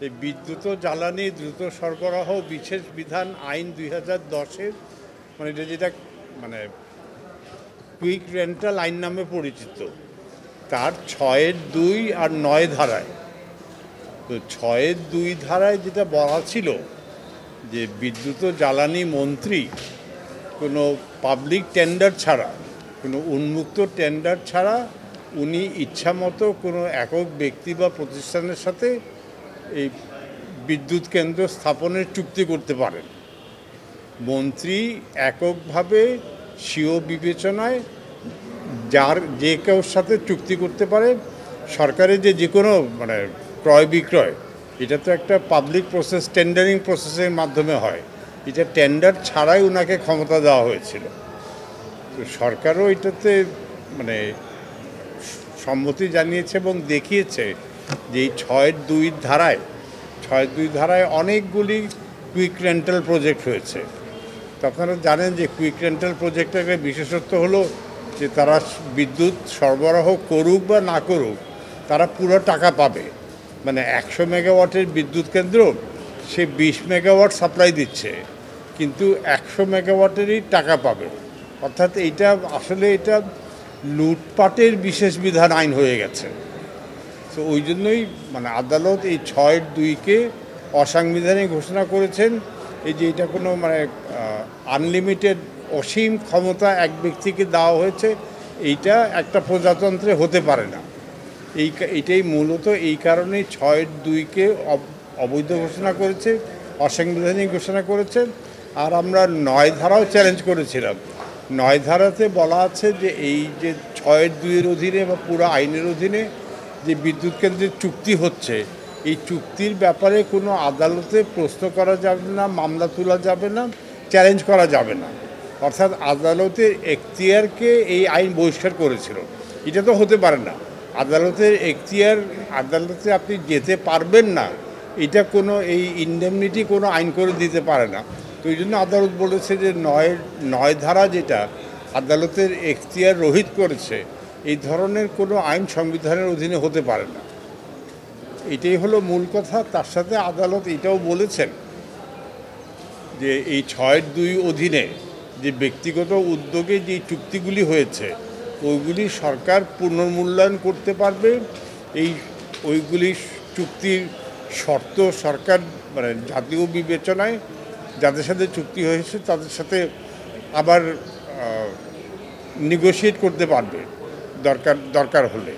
এই বিদ্যুৎ ও জ্বালানি দ্রুত সরবরাহ বিশেষ বিধান আইন 2010-এর মানে যেটা মানে কুইক রেন্টাল আইন নামে পরিচিত, তার 6-2 আর 9 ধারায়। তো 6-2 ধারায় যেটা বলা ছিল যে বিদ্যুৎ ও জ্বালানি মন্ত্রী কোনো পাবলিক টেন্ডার ছাড়া, কোনো উন্মুক্ত টেন্ডার ছাড়া উনি ইচ্ছামতো কোনো একক ব্যক্তি বা প্রতিষ্ঠানের সাথে এই বিদ্যুৎ কেন্দ্র স্থাপনের চুক্তি করতে পারেন। মন্ত্রী এককভাবে স্বীয় বিবেচনায় যে কেউর সাথে চুক্তি করতে পারে। সরকারের যে কোনো মানে ক্রয় বিক্রয়, এটা তো একটা পাবলিক প্রসেস, টেন্ডারিং প্রসেসের মাধ্যমে হয়। এটা টেন্ডার ছাড়াই ওনাকে ক্ষমতা দেওয়া হয়েছিল। তো সরকারও এটাতে মানে সম্মতি জানিয়েছে এবং দেখিয়েছে যে এই 6-2 ধারায় অনেকগুলি কুইক রেন্টাল প্রজেক্ট হয়েছে। তো আপনারা জানেন যে কুইক রেন্টাল প্রজেক্টের একটা বিশেষত্ব হলো যে তারা বিদ্যুৎ সরবরাহ করুক বা না করুক, তারা পুরো টাকা পাবে। মানে 100 মেগাওয়াটের বিদ্যুৎ কেন্দ্র সে 20 মেগাওয়াট সাপ্লাই দিচ্ছে, কিন্তু 100 মেগাওয়াটেরই টাকা পাবে। অর্থাৎ এটা লুটপাটের বিশেষ বিধান আইন হয়ে গেছে। তো ওই জন্যই মানে আদালত এই 6-2-কে অসাংবিধানিক ঘোষণা করেছেন। এই যে এটা কোনো মানে আনলিমিটেড অসীম ক্ষমতা এক ব্যক্তিকে দেওয়া হয়েছে, এইটা একটা প্রজাতন্ত্রে হতে পারে না। এইটাই মূলত এই কারণেই 6-2-কে অবৈধ ঘোষণা করেছে, অসাংবিধানিক ঘোষণা করেছে। আর আমরা 9 ধারাও চ্যালেঞ্জ করেছিলাম। 9 ধারাতে বলা আছে যে এই যে 6-2-এর অধীনে বা পুরো আইনের অধীনে যে বিদ্যুৎ কেন্দ্রের চুক্তি হচ্ছে, এই চুক্তির ব্যাপারে কোনো আদালতে প্রশ্ন করা যাবে না, মামলা তোলা যাবে না, চ্যালেঞ্জ করা যাবে না। অর্থাৎ আদালতের এখতিয়ারকে এই আইন বহিষ্কার করেছিল। এটা তো হতে পারে না। আদালতের এখতিয়ার, আদালতে আপনি যেতে পারবেন না, এটা কোনো এই ইনডেমনিটি কোনো আইন করে দিতে পারে না। তো এই জন্য আদালত বলেছে যে 9 ধারা যেটা আদালতের এখতিয়ার রহিত করেছে, এই ধরনের কোনো আইন সংবিধানের অধীনে হতে পারে না। এটাই হলো মূল কথা। তার সাথে আদালত এটাও বলেছেন যে এই 6-2 অধীনে যে ব্যক্তিগত উদ্যোগে যে চুক্তিগুলি হয়েছে, ওইগুলি সরকার পুনর্মূল্যায়ন করতে পারবে। ওইগুলি চুক্তির শর্ত সরকার মানে জাতীয় বিবেচনায় যাদের সাথে চুক্তি হয়েছে তাদের সাথে আবার নেগোশিয়েট করতে পারবে দরকার হলে।